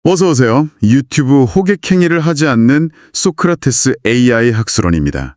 어서 오세요. 유튜브 호객행위를 하지 않는 소크라테스 AI 학술원입니다.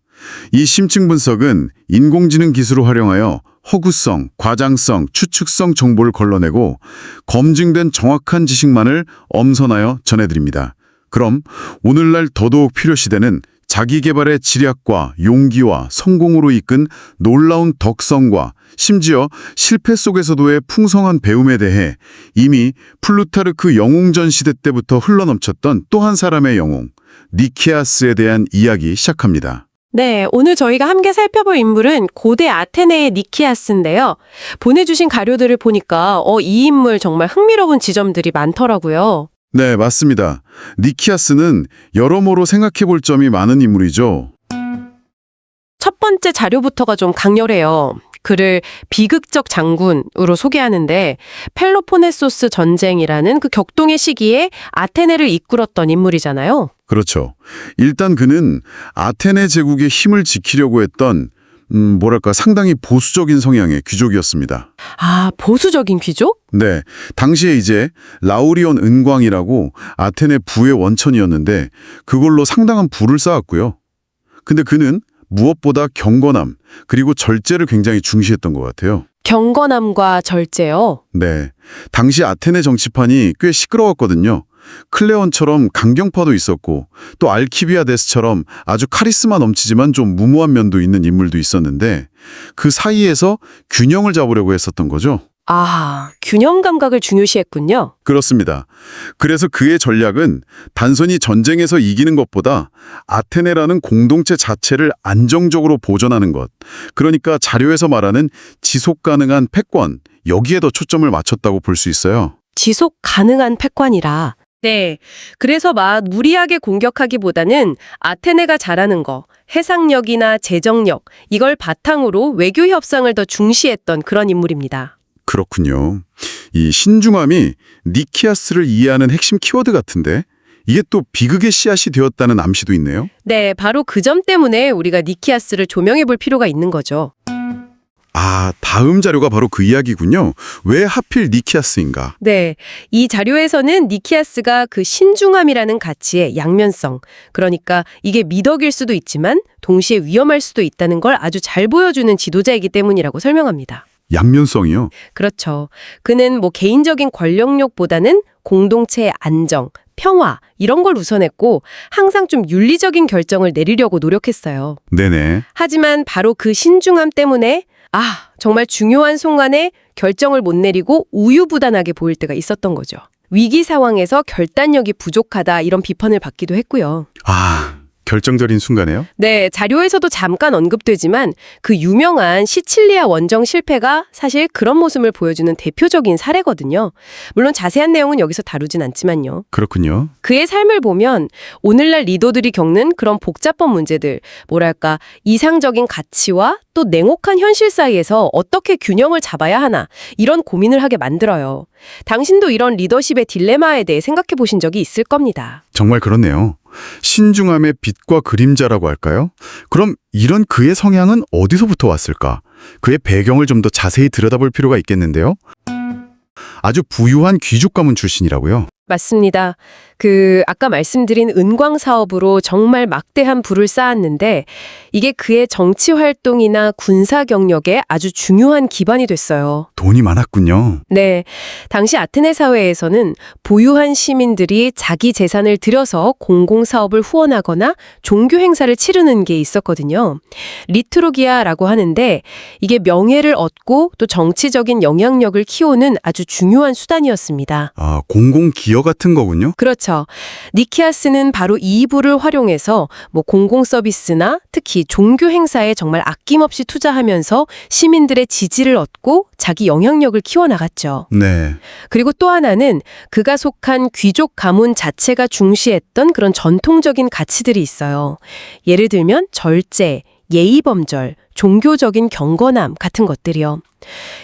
이 심층 분석은 인공지능 기술을 활용하여 허구성, 과장성, 추측성 정보를 걸러내고 검증된 정확한 지식만을 엄선하여 전해드립니다. 그럼 오늘날 더더욱 필요시되는 자기계발의 지략과 용기와 성공으로 이끈 놀라운 덕성과 심지어 실패 속에서도의 풍성한 배움에 대해 이미 플루타르크 영웅전 시대 때부터 흘러넘쳤던 또 한 사람의 영웅, 니케아스에 대한 이야기 시작합니다. 네, 오늘 저희가 함께 살펴볼 인물은 고대 아테네의 니키아스인데요. 보내주신 자료들을 보니까 이 인물 정말 흥미로운 지점들이 많더라고요. 네, 맞습니다. 니키아스는 여러모로 생각해볼 점이 많은 인물이죠. 첫 번째 자료부터가 좀 강렬해요. 그를 비극적 장군으로 소개하는데 펠로폰네소스 전쟁이라는 그 격동의 시기에 아테네를 이끌었던 인물이잖아요. 그렇죠. 일단 그는 아테네 제국의 힘을 지키려고 했던 상당히 보수적인 성향의 귀족이었습니다. 아, 보수적인 귀족? 네, 당시에 이제 라우리온 은광이라고 아테네 부의 원천이었는데 그걸로 상당한 부를 쌓았고요. 근데 그는 무엇보다 경건함 그리고 절제를 굉장히 중시했던 것 같아요. 경건함과 절제요. 네, 당시 아테네 정치판이 꽤 시끄러웠거든요. 클레온처럼 강경파도 있었고 또 알키비아데스처럼 아주 카리스마 넘치지만 좀 무모한 면도 있는 인물도 있었는데 그 사이에서 균형을 잡으려고 했었던 거죠. 아, 균형 감각을 중요시했군요. 그렇습니다. 그래서 그의 전략은 단순히 전쟁에서 이기는 것보다 아테네라는 공동체 자체를 안정적으로 보존하는 것, 그러니까 자료에서 말하는 지속 가능한 패권, 여기에 더 초점을 맞췄다고 볼 수 있어요. 지속 가능한 패권이라. 네. 그래서 막 무리하게 공격하기보다는 아테네가 잘하는 거, 해상력이나 재정력, 이걸 바탕으로 외교 협상을 더 중시했던 그런 인물입니다. 그렇군요. 이 신중함이 니키아스를 이해하는 핵심 키워드 같은데 이게 또 비극의 씨앗이 되었다는 암시도 있네요. 네, 바로 그 점 때문에 우리가 니키아스를 조명해 볼 필요가 있는 거죠. 아, 다음 자료가 바로 그 이야기군요. 왜 하필 니키아스인가? 네, 이 자료에서는 니키아스가 그 신중함이라는 가치의 양면성, 그러니까 이게 미덕일 수도 있지만 동시에 위험할 수도 있다는 걸 아주 잘 보여주는 지도자이기 때문이라고 설명합니다. 양면성이요? 그렇죠. 그는 개인적인 권력욕보다는 공동체의 안정, 평화 이런 걸 우선했고 항상 좀 윤리적인 결정을 내리려고 노력했어요. 네네. 하지만 바로 그 신중함 때문에 정말 중요한 순간에 결정을 못 내리고 우유부단하게 보일 때가 있었던 거죠. 위기 상황에서 결단력이 부족하다 이런 비판을 받기도 했고요. 결정적인 순간에요? 네, 자료에서도 잠깐 언급되지만 그 유명한 시칠리아 원정 실패가 사실 그런 모습을 보여주는 대표적인 사례거든요. 물론 자세한 내용은 여기서 다루진 않지만요. 그렇군요. 그의 삶을 보면 오늘날 리더들이 겪는 그런 복잡한 문제들, 이상적인 가치와 또 냉혹한 현실 사이에서 어떻게 균형을 잡아야 하나 이런 고민을 하게 만들어요. 당신도 이런 리더십의 딜레마에 대해 생각해 보신 적이 있을 겁니다. 정말 그렇네요. 신중함의 빛과 그림자라고 할까요? 그럼 이런 그의 성향은 어디서부터 왔을까? 그의 배경을 좀 더 자세히 들여다볼 필요가 있겠는데요. 아주 부유한 귀족 가문 출신이라고요? 맞습니다. 아까 말씀드린 은광 사업으로 정말 막대한 부를 쌓았는데 이게 그의 정치 활동이나 군사 경력에 아주 중요한 기반이 됐어요. 돈이 많았군요. 네. 당시 아테네 사회에서는 부유한 시민들이 자기 재산을 들여서 공공사업을 후원하거나 종교 행사를 치르는 게 있었거든요. 리투르기아라고 하는데 이게 명예를 얻고 또 정치적인 영향력을 키우는 아주 중요한 수단이었습니다. 공공기여 같은 거군요? 그렇죠. 니키아스는 바로 이 부를 활용해서 공공 서비스나 특히 종교 행사에 정말 아낌없이 투자하면서 시민들의 지지를 얻고 자기 영향력을 키워나갔죠. 네. 그리고 또 하나는 그가 속한 귀족 가문 자체가 중시했던 그런 전통적인 가치들이 있어요. 예를 들면 절제, 예의범절, 종교적인 경건함 같은 것들이요.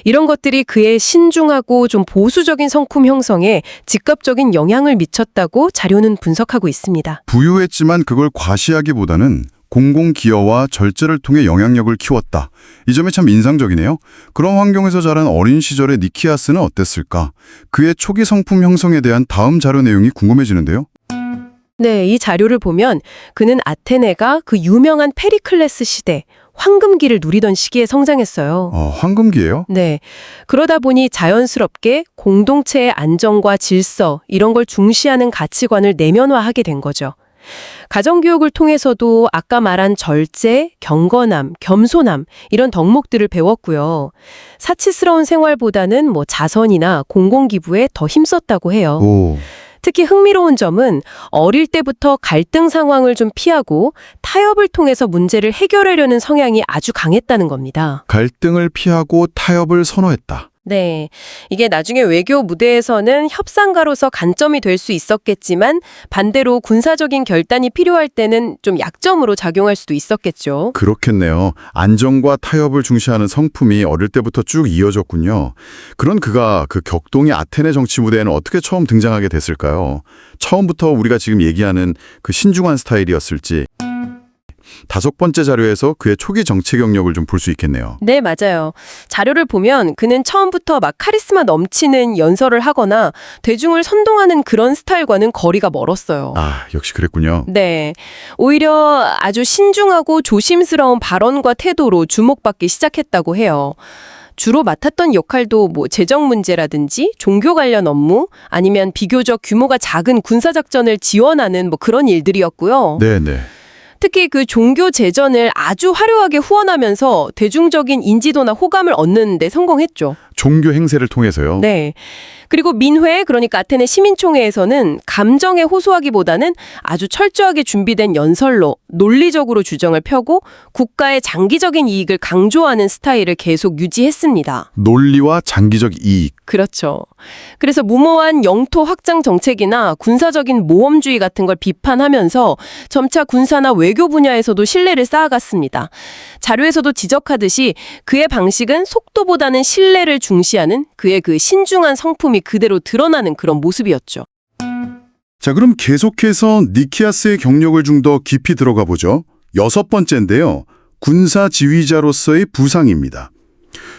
이런 것들이 그의 신중하고 좀 보수적인 성품 형성에 직접적인 영향을 미쳤다고 자료는 분석하고 있습니다. 부유했지만 그걸 과시하기보다는 공공기여와 절제를 통해 영향력을 키웠다. 이 점이 참 인상적이네요. 그런 환경에서 자란 어린 시절의 니키아스는 어땠을까? 그의 초기 성품 형성에 대한 다음 자료 내용이 궁금해지는데요. 네, 이 자료를 보면 그는 아테네가 그 유명한 페리클레스 시대, 황금기를 누리던 시기에 성장했어요. 황금기예요? 네. 그러다 보니 자연스럽게 공동체의 안정과 질서, 이런 걸 중시하는 가치관을 내면화하게 된 거죠. 가정교육을 통해서도 아까 말한 절제, 경건함, 겸손함 이런 덕목들을 배웠고요. 사치스러운 생활보다는 자선이나 공공기부에 더 힘썼다고 해요. 오. 특히 흥미로운 점은 어릴 때부터 갈등 상황을 좀 피하고 타협을 통해서 문제를 해결하려는 성향이 아주 강했다는 겁니다. 갈등을 피하고 타협을 선호했다. 네. 이게 나중에 외교 무대에서는 협상가로서 간점이 될 수 있었겠지만 반대로 군사적인 결단이 필요할 때는 좀 약점으로 작용할 수도 있었겠죠. 그렇겠네요. 안정과 타협을 중시하는 성품이 어릴 때부터 쭉 이어졌군요. 그런 그가 그 격동의 아테네 정치 무대에는 어떻게 처음 등장하게 됐을까요? 처음부터 우리가 지금 얘기하는 그 신중한 스타일이었을지. 5번째 자료에서 그의 초기 정치 경력을 좀 볼 수 있겠네요. 네, 맞아요. 자료를 보면 그는 처음부터 막 카리스마 넘치는 연설을 하거나 대중을 선동하는 그런 스타일과는 거리가 멀었어요. 역시 그랬군요. 네. 오히려 아주 신중하고 조심스러운 발언과 태도로 주목받기 시작했다고 해요. 주로 맡았던 역할도 재정 문제라든지 종교 관련 업무 아니면 비교적 규모가 작은 군사작전을 지원하는 그런 일들이었고요. 네네. 특히 그 종교 재전을 아주 화려하게 후원하면서 대중적인 인지도나 호감을 얻는 데 성공했죠. 종교 행세를 통해서요. 네. 그리고 민회, 그러니까 아테네 시민총회에서는 감정에 호소하기보다는 아주 철저하게 준비된 연설로 논리적으로 주장을 펴고 국가의 장기적인 이익을 강조하는 스타일을 계속 유지했습니다. 논리와 장기적 이익. 그렇죠. 그래서 무모한 영토 확장 정책이나 군사적인 모험주의 같은 걸 비판하면서 점차 군사나 외교 분야에서도 신뢰를 쌓아갔습니다. 자료에서도 지적하듯이 그의 방식은 속도보다는 신뢰를 중시하는 그의 그 신중한 성품이 그대로 드러나는 그런 모습이었죠. 자, 그럼 계속해서 니키아스의 경력을 좀 더 깊이 들어가 보죠. 6번째인데요. 군사 지휘자로서의 부상입니다.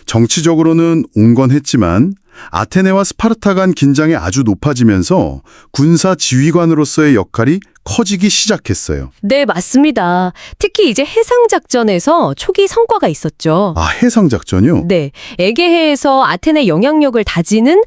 정치적으로는 온건했지만 아테네와 스파르타 간 긴장이 아주 높아지면서 군사 지휘관으로서의 역할이 커지기 시작했어요. 네, 맞습니다. 특히 이제 해상작전에서 초기 성과가 있었죠. 해상작전이요? 네, 에게해에서 아테네 영향력을 다지는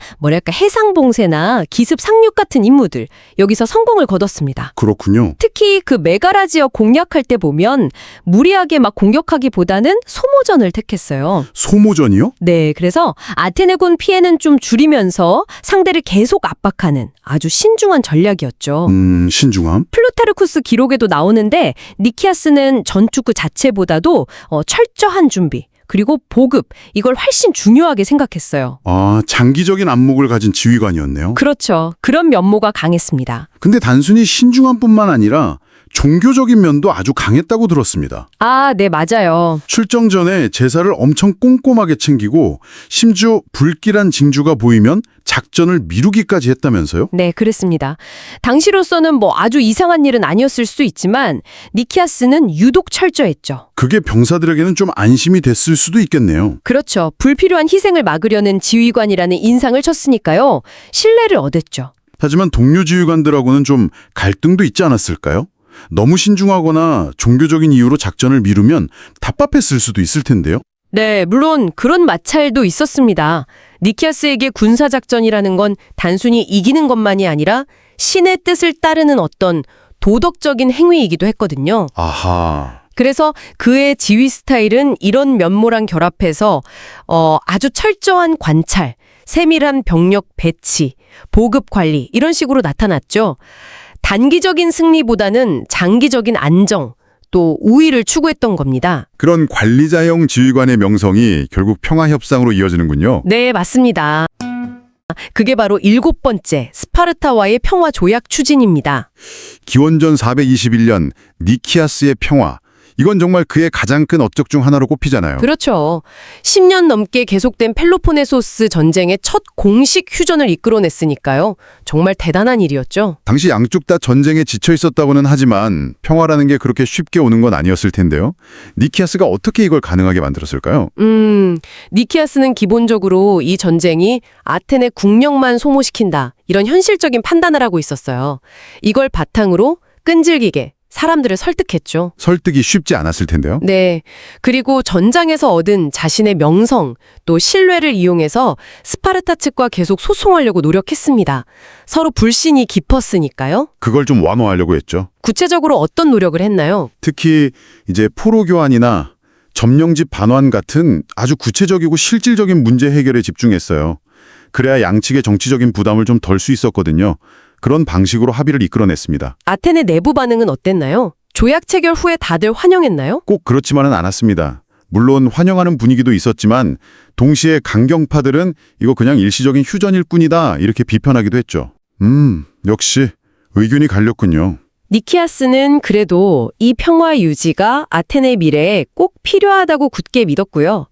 해상봉쇄나 기습 상륙 같은 임무들, 여기서 성공을 거뒀습니다. 그렇군요. 특히 그 메가라 지역 공략할 때 보면 무리하게 막 공격하기보다는 소모전을 택했어요. 소모전이요? 네, 그래서 아테네군 피해는 좀 줄이면서 상대를 계속 압박하는 아주 신중한 전략이었죠. 신중함? 플루타르쿠스 기록에도 나오는데 니키아스는 전투 그 자체보다도 철저한 준비 그리고 보급 이걸 훨씬 중요하게 생각했어요. 장기적인 안목을 가진 지휘관이었네요. 그렇죠. 그런 면모가 강했습니다. 근데 단순히 신중함뿐만 아니라 종교적인 면도 아주 강했다고 들었습니다. 네, 맞아요. 출정 전에 제사를 엄청 꼼꼼하게 챙기고 심지어 불길한 징조가 보이면 작전을 미루기까지 했다면서요? 네, 그랬습니다. 당시로서는 아주 이상한 일은 아니었을 수 있지만 니키아스는 유독 철저했죠. 그게 병사들에게는 좀 안심이 됐을 수도 있겠네요. 그렇죠. 불필요한 희생을 막으려는 지휘관이라는 인상을 쳤으니까요. 신뢰를 얻었죠. 하지만 동료 지휘관들하고는 좀 갈등도 있지 않았을까요? 너무 신중하거나 종교적인 이유로 작전을 미루면 답답했을 수도 있을 텐데요. 네, 물론 그런 마찰도 있었습니다. 니키아스에게 군사작전이라는 건 단순히 이기는 것만이 아니라 신의 뜻을 따르는 어떤 도덕적인 행위이기도 했거든요. 아하. 그래서 그의 지휘 스타일은 이런 면모랑 결합해서 아주 철저한 관찰, 세밀한 병력 배치, 보급 관리 이런 식으로 나타났죠. 단기적인 승리보다는 장기적인 안정, 또 우위를 추구했던 겁니다. 그런 관리자형 지휘관의 명성이 결국 평화협상으로 이어지는군요. 네, 맞습니다. 그게 바로 7번째 스파르타와의 평화 조약 추진입니다. 기원전 421년 니키아스의 평화. 이건 정말 그의 가장 큰 업적 중 하나로 꼽히잖아요. 그렇죠. 10년 넘게 계속된 펠로포네소스 전쟁의 첫 공식 휴전을 이끌어냈으니까요. 정말 대단한 일이었죠. 당시 양쪽 다 전쟁에 지쳐 있었다고는 하지만 평화라는 게 그렇게 쉽게 오는 건 아니었을 텐데요. 니키아스가 어떻게 이걸 가능하게 만들었을까요? 니키아스는 기본적으로 이 전쟁이 아테네 국력만 소모시킨다. 이런 현실적인 판단을 하고 있었어요. 이걸 바탕으로 끈질기게 사람들을 설득했죠. 설득이 쉽지 않았을 텐데요. 네. 그리고 전장에서 얻은 자신의 명성 또 신뢰를 이용해서 스파르타 측과 계속 소송하려고 노력했습니다. 서로 불신이 깊었으니까요. 그걸 좀 완화하려고 했죠. 구체적으로 어떤 노력을 했나요? 특히 이제 포로 교환이나 점령지 반환 같은 아주 구체적이고 실질적인 문제 해결에 집중했어요. 그래야 양측의 정치적인 부담을 좀 덜 수 있었거든요. 그런 방식으로 합의를 이끌어냈습니다. 아테네 내부 반응은 어땠나요? 조약 체결 후에 다들 환영했나요? 꼭 그렇지만은 않았습니다. 물론 환영하는 분위기도 있었지만 동시에 강경파들은 이거 그냥 일시적인 휴전일 뿐이다 이렇게 비판하기도 했죠. 역시 의견이 갈렸군요. 니키아스는 그래도 이 평화 유지가 아테네 미래에 꼭 필요하다고 굳게 믿었고요.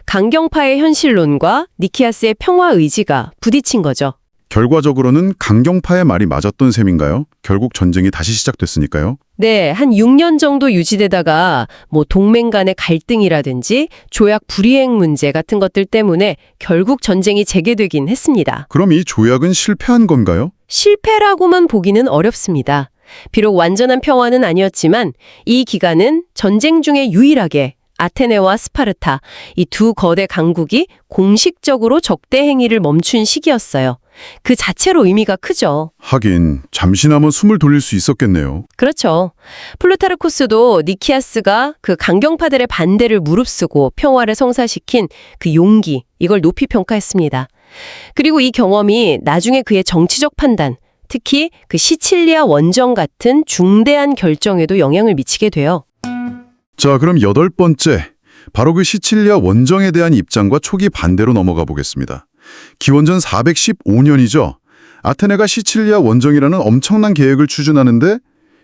강경파의 현실론과 니키아스의 평화 의지가 부딪힌 거죠. 결과적으로는 강경파의 말이 맞았던 셈인가요? 결국 전쟁이 다시 시작됐으니까요. 네, 한 6년 정도 유지되다가 동맹 간의 갈등이라든지 조약 불이행 문제 같은 것들 때문에 결국 전쟁이 재개되긴 했습니다. 그럼 이 조약은 실패한 건가요? 실패라고만 보기는 어렵습니다. 비록 완전한 평화는 아니었지만 이 기간은 전쟁 중에 유일하게 아테네와 스파르타, 이 두 거대 강국이 공식적으로 적대 행위를 멈춘 시기였어요. 그 자체로 의미가 크죠. 하긴 잠시나마 숨을 돌릴 수 있었겠네요. 그렇죠. 플루타르코스도 니키아스가 그 강경파들의 반대를 무릅쓰고 평화를 성사시킨 그 용기, 이걸 높이 평가했습니다. 그리고 이 경험이 나중에 그의 정치적 판단, 특히 그 시칠리아 원정 같은 중대한 결정에도 영향을 미치게 돼요. 자, 그럼 8번째, 바로 그 시칠리아 원정에 대한 입장과 초기 반대로 넘어가 보겠습니다. 기원전 415년이죠. 아테네가 시칠리아 원정이라는 엄청난 계획을 추진하는데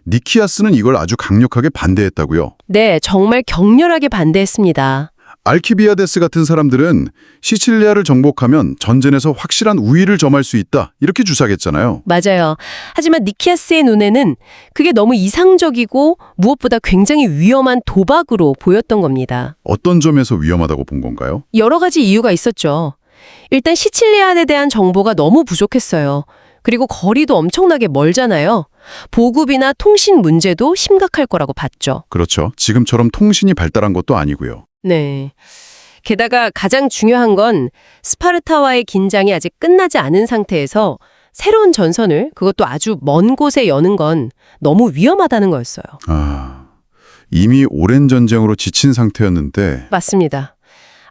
니키아스는 이걸 아주 강력하게 반대했다고요. 네, 정말 격렬하게 반대했습니다. 알키비아데스 같은 사람들은 시칠리아를 정복하면 전쟁에서 확실한 우위를 점할 수 있다 이렇게 주장했잖아요. 맞아요. 하지만 니키아스의 눈에는 그게 너무 이상적이고 무엇보다 굉장히 위험한 도박으로 보였던 겁니다. 어떤 점에서 위험하다고 본 건가요? 여러 가지 이유가 있었죠. 일단 시칠리아에 대한 정보가 너무 부족했어요. 그리고 거리도 엄청나게 멀잖아요. 보급이나 통신 문제도 심각할 거라고 봤죠. 그렇죠. 지금처럼 통신이 발달한 것도 아니고요. 네. 게다가 가장 중요한 건 스파르타와의 긴장이 아직 끝나지 않은 상태에서 새로운 전선을, 그것도 아주 먼 곳에 여는 건 너무 위험하다는 거였어요. 이미 오랜 전쟁으로 지친 상태였는데 맞습니다.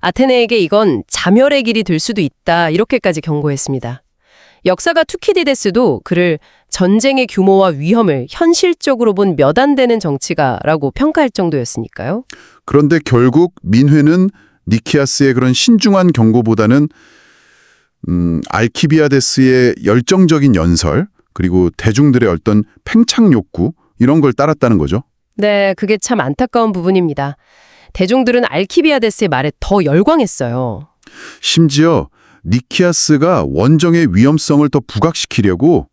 아테네에게 이건 자멸의 길이 될 수도 있다, 이렇게까지 경고했습니다. 역사가 투키디데스도 그를 전쟁의 규모와 위험을 현실적으로 본 몇 안 되는 정치가라고 평가할 정도였으니까요. 그런데 결국 민회는 니키아스의 그런 신중한 경고보다는 알키비아데스의 열정적인 연설 그리고 대중들의 어떤 팽창 욕구 이런 걸 따랐다는 거죠. 네, 그게 참 안타까운 부분입니다. 대중들은 알키비아데스의 말에 더 열광했어요. 심지어 니키아스가 원정의 위험성을 더 부각시키려고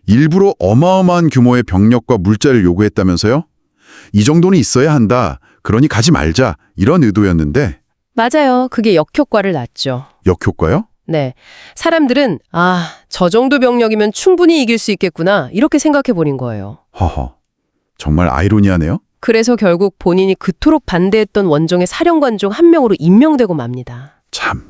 일부러 어마어마한 규모의 병력과 물자를 요구했다면서요? 이 정도는 있어야 한다. 그러니 가지 말자. 이런 의도였는데. 맞아요. 그게 역효과를 낳았죠. 역효과요? 네. 사람들은 저 정도 병력이면 충분히 이길 수 있겠구나 이렇게 생각해버린 거예요. 허허. 정말 아이러니하네요. 그래서 결국 본인이 그토록 반대했던 원정의 사령관 중 한 명으로 임명되고 맙니다. 참,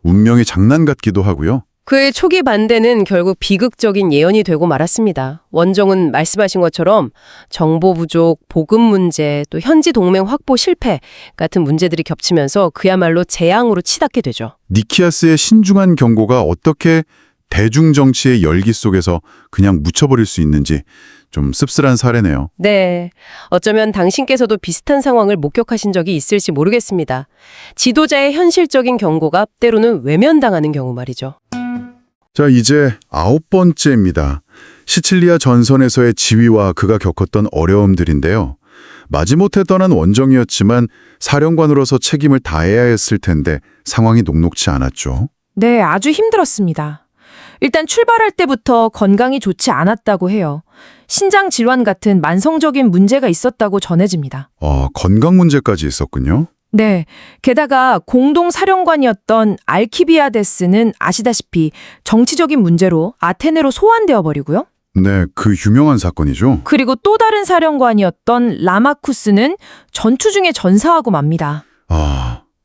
운명의 장난 같기도 하고요. 그의 초기 반대는 결국 비극적인 예언이 되고 말았습니다. 원정은 말씀하신 것처럼 정보 부족, 보급 문제, 또 현지 동맹 확보 실패 같은 문제들이 겹치면서 그야말로 재앙으로 치닫게 되죠. 니키아스의 신중한 경고가 어떻게 대중정치의 열기 속에서 그냥 묻혀버릴 수 있는지 좀 씁쓸한 사례네요. 네. 어쩌면 당신께서도 비슷한 상황을 목격하신 적이 있을지 모르겠습니다. 지도자의 현실적인 경고가 때로는 외면당하는 경우 말이죠. 자, 이제 9번째입니다. 시칠리아 전선에서의 지위와 그가 겪었던 어려움들인데요. 마지못해 떠난 원정이었지만 사령관으로서 책임을 다해야 했을 텐데 상황이 녹록지 않았죠. 네, 아주 힘들었습니다. 일단 출발할 때부터 건강이 좋지 않았다고 해요. 신장 질환 같은 만성적인 문제가 있었다고 전해집니다. 건강 문제까지 있었군요. 네, 게다가 공동 사령관이었던 알키비아데스는 아시다시피 정치적인 문제로 아테네로 소환되어 버리고요. 네, 그 유명한 사건이죠. 그리고 또 다른 사령관이었던 라마쿠스는 전투 중에 전사하고 맙니다.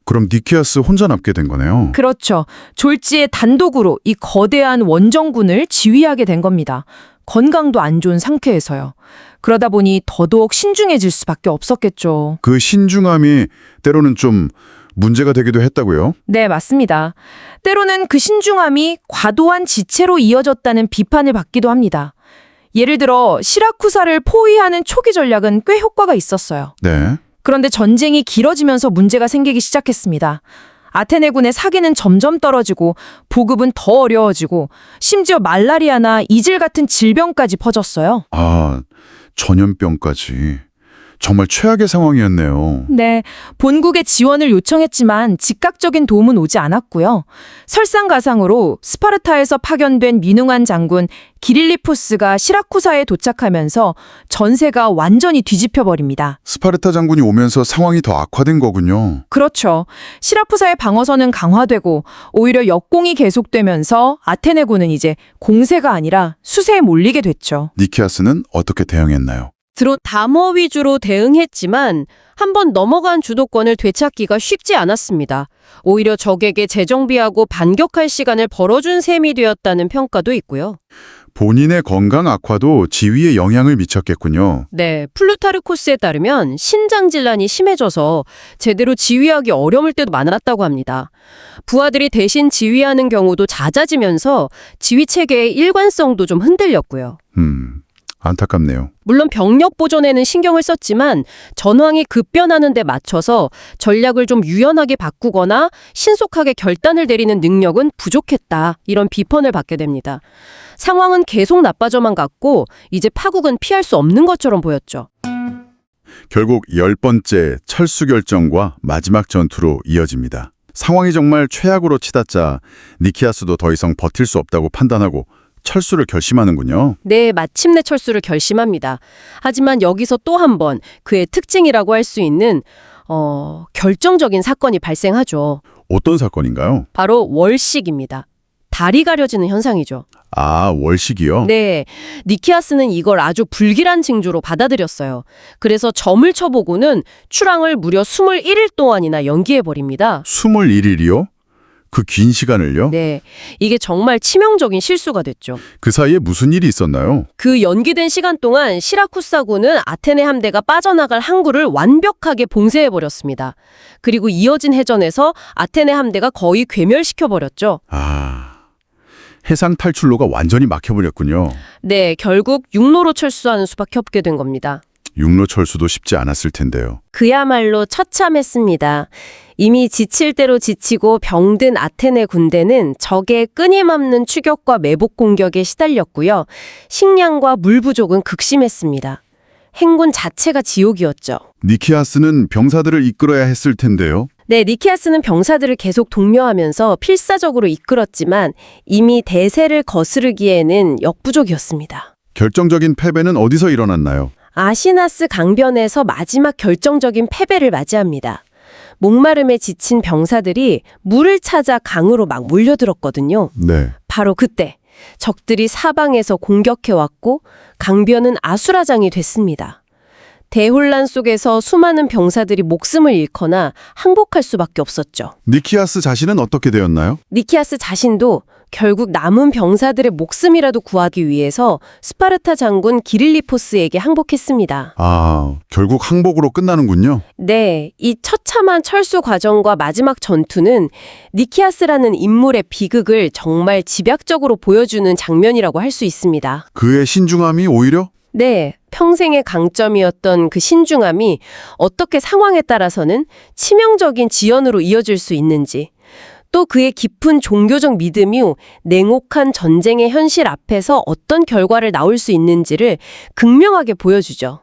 그럼 니키아스 혼자 남게 된 거네요. 그렇죠. 졸지에 단독으로 이 거대한 원정군을 지휘하게 된 겁니다. 건강도 안 좋은 상태에서요. 그러다 보니 더더욱 신중해질 수밖에 없었겠죠. 그 신중함이 때로는 좀 문제가 되기도 했다고요? 네, 맞습니다. 때로는 그 신중함이 과도한 지체로 이어졌다는 비판을 받기도 합니다. 예를 들어 시라쿠사를 포위하는 초기 전략은 꽤 효과가 있었어요. 네. 그런데 전쟁이 길어지면서 문제가 생기기 시작했습니다. 아테네군의 사기는 점점 떨어지고 보급은 더 어려워지고 심지어 말라리아나 이질 같은 질병까지 퍼졌어요. 전염병까지. 정말 최악의 상황이었네요. 네, 본국에 지원을 요청했지만 즉각적인 도움은 오지 않았고요. 설상가상으로 스파르타에서 파견된 민ung한 장군 기릴리포스가 시라쿠사에 도착하면서 전세가 완전히 뒤집혀 버립니다. 스파르타 장군이 오면서 상황이 더 악화된 거군요. 그렇죠. 시라쿠사의 방어선은 강화되고 오히려 역공이 계속되면서 아테네군은 이제 공세가 아니라 수세에 몰리게 됐죠. 니키아스는 어떻게 대응했나요? 드론 담화 위주로 대응했지만 한번 넘어간 주도권을 되찾기가 쉽지 않았습니다. 오히려 적에게 재정비하고 반격할 시간을 벌어준 셈이 되었다는 평가도 있고요. 본인의 건강 악화도 지위에 영향을 미쳤겠군요. 네, 플루타르코스에 따르면 신장 질환이 심해져서 제대로 지휘하기 어려울 때도 많았다고 합니다. 부하들이 대신 지휘하는 경우도 잦아지면서 지휘 체계의 일관성도 좀 흔들렸고요. 안타깝네요. 물론 병력 보존에는 신경을 썼지만 전황이 급변하는 데 맞춰서 전략을 좀 유연하게 바꾸거나 신속하게 결단을 내리는 능력은 부족했다. 이런 비판을 받게 됩니다. 상황은 계속 나빠져만 갔고 이제 파국은 피할 수 없는 것처럼 보였죠. 결국 10번째 철수 결정과 마지막 전투로 이어집니다. 상황이 정말 최악으로 치닫자 니키아스도 더 이상 버틸 수 없다고 판단하고 철수를 결심하는군요. 네, 마침내 철수를 결심합니다. 하지만 여기서 또 한 번 그의 특징이라고 할 수 있는 결정적인 사건이 발생하죠. 어떤 사건인가요? 바로 월식입니다. 달이 가려지는 현상이죠. 월식이요? 네, 니키아스는 이걸 아주 불길한 징조로 받아들였어요. 그래서 점을 쳐보고는 출항을 무려 21일 동안이나 연기해버립니다. 21일이요? 그 긴 시간을요? 네, 이게 정말 치명적인 실수가 됐죠. 그 사이에 무슨 일이 있었나요? 그 연기된 시간 동안 시라쿠사군은 아테네 함대가 빠져나갈 항구를 완벽하게 봉쇄해버렸습니다. 그리고 이어진 해전에서 아테네 함대가 거의 괴멸시켜버렸죠. 해상 탈출로가 완전히 막혀버렸군요. 네, 결국 육로로 철수하는 수밖에 없게 된 겁니다. 육로 철수도 쉽지 않았을 텐데요. 그야말로 처참했습니다. 이미 지칠 대로 지치고 병든 아테네 군대는 적의 끊임없는 추격과 매복 공격에 시달렸고요. 식량과 물 부족은 극심했습니다. 행군 자체가 지옥이었죠. 니키아스는 병사들을 이끌어야 했을 텐데요. 네, 니키아스는 병사들을 계속 독려하면서 필사적으로 이끌었지만 이미 대세를 거스르기에는 역부족이었습니다. 결정적인 패배는 어디서 일어났나요? 아시나스 강변에서 마지막 결정적인 패배를 맞이합니다. 목마름에 지친 병사들이 물을 찾아 강으로 막 몰려들었거든요. 네. 바로 그때 적들이 사방에서 공격해왔고 강변은 아수라장이 됐습니다. 대혼란 속에서 수많은 병사들이 목숨을 잃거나 항복할 수밖에 없었죠. 니키아스 자신은 어떻게 되었나요? 니키아스 자신도 결국 남은 병사들의 목숨이라도 구하기 위해서 스파르타 장군 기릴리포스에게 항복했습니다. 결국 항복으로 끝나는군요. 네, 이 처참한 철수 과정과 마지막 전투는 니키아스라는 인물의 비극을 정말 집약적으로 보여주는 장면이라고 할 수 있습니다. 그의 신중함이 오히려? 네, 평생의 강점이었던 그 신중함이 어떻게 상황에 따라서는 치명적인 지연으로 이어질 수 있는지, 또 그의 깊은 종교적 믿음이 냉혹한 전쟁의 현실 앞에서 어떤 결과를 낳을 수 있는지를 극명하게 보여주죠.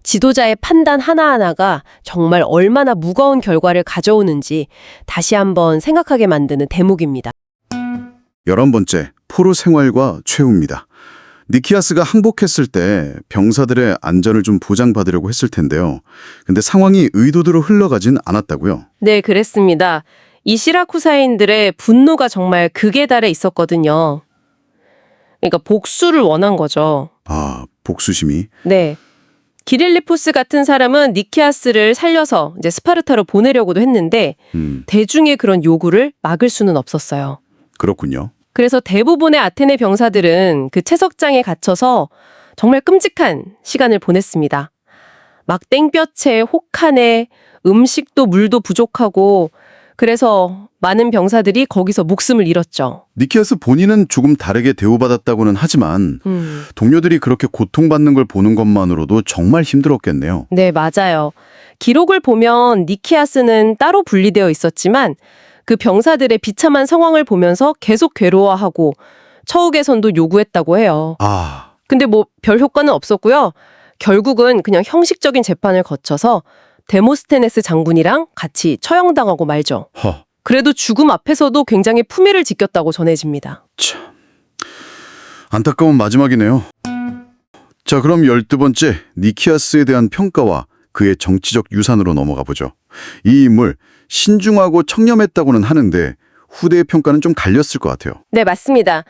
지도자의 판단 하나하나가 정말 얼마나 무거운 결과를 가져오는지 다시 한번 생각하게 만드는 대목입니다. 11번째, 포로 생활과 최후입니다. 니키아스가 항복했을 때 병사들의 안전을 좀 보장받으려고 했을 텐데요. 근데 상황이 의도대로 흘러가진 않았다고요? 네, 그랬습니다. 이 시라쿠사인들의 분노가 정말 극에 달해 있었거든요. 그러니까 복수를 원한 거죠. 아, 복수심이. 네. 기릴리포스 같은 사람은 니키아스를 살려서 이제 스파르타로 보내려고도 했는데 대중의 그런 요구를 막을 수는 없었어요. 그렇군요. 그래서 대부분의 아테네 병사들은 그 채석장에 갇혀서 정말 끔찍한 시간을 보냈습니다. 막 땡볕에 혹한에 음식도 물도 부족하고 그래서 많은 병사들이 거기서 목숨을 잃었죠. 니키아스 본인은 조금 다르게 대우받았다고는 하지만 동료들이 그렇게 고통받는 걸 보는 것만으로도 정말 힘들었겠네요. 네, 맞아요. 기록을 보면 니키아스는 따로 분리되어 있었지만 그 병사들의 비참한 상황을 보면서 계속 괴로워하고 처우 개선도 요구했다고 해요. 아, 근데 뭐 별 효과는 없었고요. 결국은 그냥 형식적인 재판을 거쳐서 데모스테네스 장군이랑 같이 처형당하고 말죠. 허, 그래도 죽음 앞에서도 굉장히 품위를 지켰다고 전해집니다. 참. 안타까운 마지막이네요. 자, 그럼 12번째, 니키아스에 대한 평가와 그의 정치적 유산으로 넘어가 보죠. 이 인물, 신중하고 청렴했다고는 하는데 후대의 평가는 좀 갈렸을 것 같아요. 네, 맞습니다.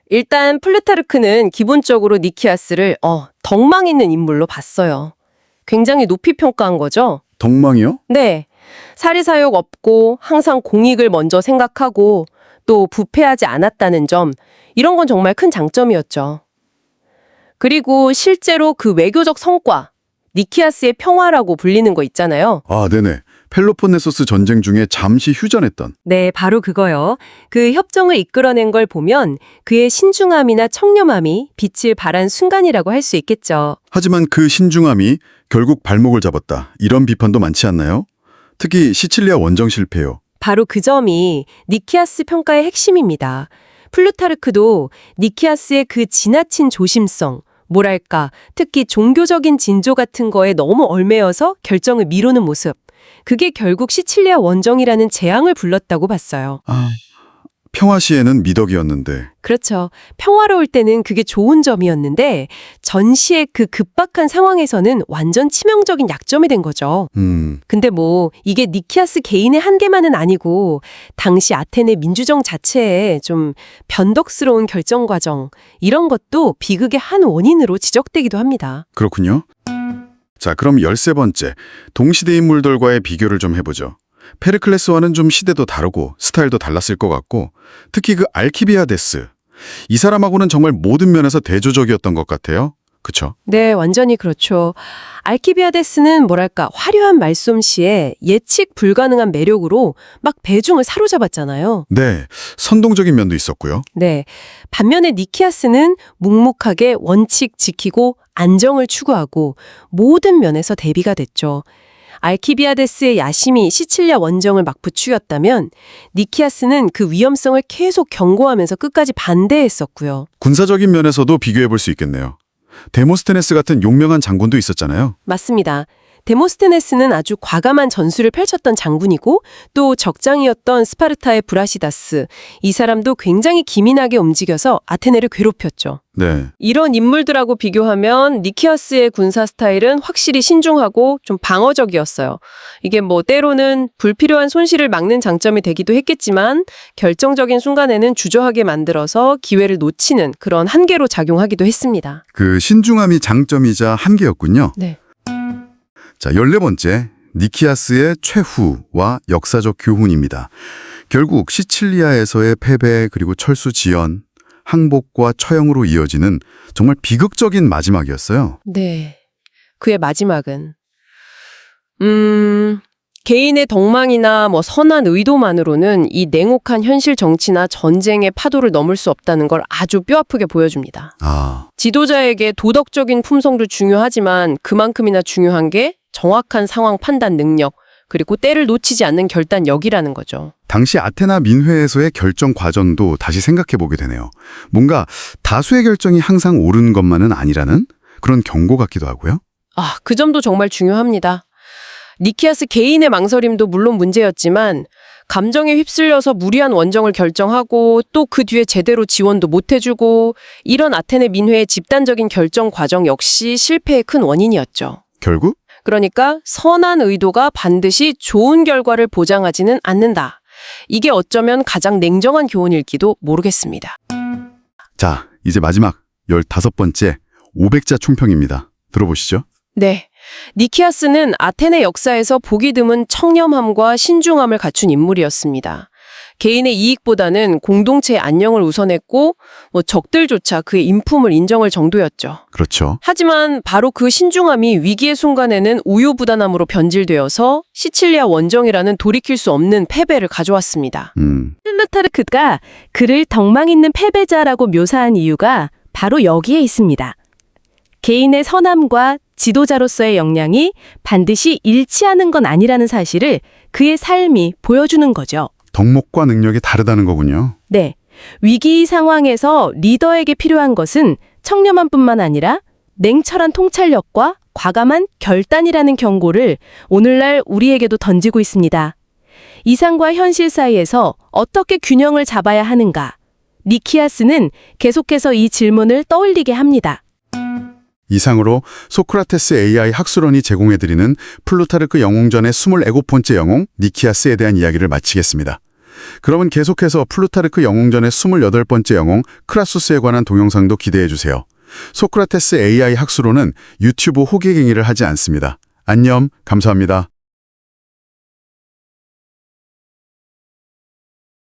일단 플루타르크는 기본적으로 니키아스를 덕망 있는 인물로 봤어요. 굉장히 높이 평가한 거죠. 덕망이요? 네. 사리사욕 없고 항상 공익을 먼저 생각하고 또 부패하지 않았다는 점, 이런 건 정말 큰 장점이었죠. 그리고 실제로 그 외교적 성과, 니키아스의 평화라고 불리는 거 있잖아요. 아, 네네. 펠로폰네소스 전쟁 중에 잠시 휴전했던. 네, 바로 그거요. 그 협정을 이끌어낸 걸 보면 그의 신중함이나 청렴함이 빛을 발한 순간이라고 할 수 있겠죠. 하지만 그 신중함이 결국 발목을 잡았다. 이런 비판도 많지 않나요? 특히 시칠리아 원정 실패요. 바로 그 점이 니키아스 평가의 핵심입니다. 플루타르크도 니키아스의 그 지나친 조심성, 뭐랄까, 특히 종교적인 진조 같은 거에 너무 얽매여서 결정을 미루는 모습, 그게 결국 시칠리아 원정이라는 재앙을 불렀다고 봤어요. 아, 평화 시에는 미덕이었는데. 그렇죠. 평화로울 때는 그게 좋은 점이었는데 전시의 그 급박한 상황에서는 완전 치명적인 약점이 된 거죠. 근데 뭐 이게 니키아스 개인의 한계만은 아니고 당시 아테네 민주정 자체에 좀 변덕스러운 결정 과정, 이런 것도 비극의 한 원인으로 지적되기도 합니다. 그렇군요. 자, 그럼 13번째, 동시대 인물들과의 비교를 좀 해보죠. 페르클레스와는 좀 시대도 다르고 스타일도 달랐을 것 같고 특히 그 알키비아데스, 이 사람하고는 정말 모든 면에서 대조적이었던 것 같아요. 그쵸? 네, 완전히 그렇죠. 알키비아데스는 뭐랄까 화려한 말솜씨에 예측 불가능한 매력으로 막 대중을 사로잡았잖아요. 네, 선동적인 면도 있었고요. 네, 반면에 니키아스는 묵묵하게 원칙 지키고 안정을 추구하고 모든 면에서 대비가 됐죠. 알키비아데스의 야심이 시칠리아 원정을 막 부추겼다면 니키아스는 그 위험성을 계속 경고하면서 끝까지 반대했었고요. 군사적인 면에서도 비교해볼 수 있겠네요. 데모스테네스 같은 용명한 장군도 있었잖아요. 맞습니다. 데모스테네스는 아주 과감한 전술을 펼쳤던 장군이고 또 적장이었던 스파르타의 브라시다스, 이 사람도 굉장히 기민하게 움직여서 아테네를 괴롭혔죠. 네, 이런 인물들하고 비교하면 니키아스의 군사 스타일은 확실히 신중하고 좀 방어적이었어요. 이게 뭐 때로는 불필요한 손실을 막는 장점이 되기도 했겠지만 결정적인 순간에는 주저하게 만들어서 기회를 놓치는 그런 한계로 작용하기도 했습니다. 그 신중함이 장점이자 한계였군요. 네. 자, 14번째, 니키아스의 최후와 역사적 교훈입니다. 결국 시칠리아에서의 패배 그리고 철수 지연, 항복과 처형으로 이어지는 정말 비극적인 마지막이었어요. 네. 그의 마지막은 개인의 덕망이나 뭐 선한 의도만으로는 이 냉혹한 현실 정치나 전쟁의 파도를 넘을 수 없다는 걸 아주 뼈아프게 보여줍니다. 아, 지도자에게 도덕적인 품성도 중요하지만 그만큼이나 중요한 게 정확한 상황 판단 능력, 그리고 때를 놓치지 않는 결단력이라는 거죠. 당시 아테나 민회에서의 결정 과정도 다시 생각해보게 되네요. 뭔가 다수의 결정이 항상 옳은 것만은 아니라는 그런 경고 같기도 하고요. 그 점도 정말 중요합니다. 니키아스 개인의 망설임도 물론 문제였지만 감정에 휩쓸려서 무리한 원정을 결정하고 또 그 뒤에 제대로 지원도 못 해주고 이런 아테네 민회의 집단적인 결정 과정 역시 실패의 큰 원인이었죠. 결국 그러니까 선한 의도가 반드시 좋은 결과를 보장하지는 않는다. 이게 어쩌면 가장 냉정한 교훈일지도 모르겠습니다. 자, 이제 마지막 15번째 500자 총평입니다. 들어보시죠. 네. 니키아스는 아테네 역사에서 보기 드문 청렴함과 신중함을 갖춘 인물이었습니다. 개인의 이익보다는 공동체의 안녕을 우선했고 적들조차 그의 인품을 인정할 정도였죠. 그렇죠. 하지만 바로 그 신중함이 위기의 순간에는 우유부단함으로 변질되어서 시칠리아 원정이라는 돌이킬 수 없는 패배를 가져왔습니다. 플루타르크가 그를 덕망 있는 패배자라고 묘사한 이유가 바로 여기에 있습니다. 개인의 선함과 지도자로서의 역량이 반드시 일치하는 건 아니라는 사실을 그의 삶이 보여주는 거죠. 덕목과 능력이 다르다는 거군요. 네. 위기 상황에서 리더에게 필요한 것은 청렴함뿐만 아니라 냉철한 통찰력과 과감한 결단이라는 경고를 오늘날 우리에게도 던지고 있습니다. 이상과 현실 사이에서 어떻게 균형을 잡아야 하는가? 니키아스는 계속해서 이 질문을 떠올리게 합니다. 이상으로 소크라테스 AI 학술원이 제공해드리는 플루타르크 영웅전의 27번째 영웅 니키아스에 대한 이야기를 마치겠습니다. 그러면 계속해서 플루타르크 영웅전의 28번째 영웅 크라수스에 관한 동영상도 기대해주세요. 소크라테스 AI 학술원은 유튜브 호객행위를 하지 않습니다. 안녕, 감사합니다.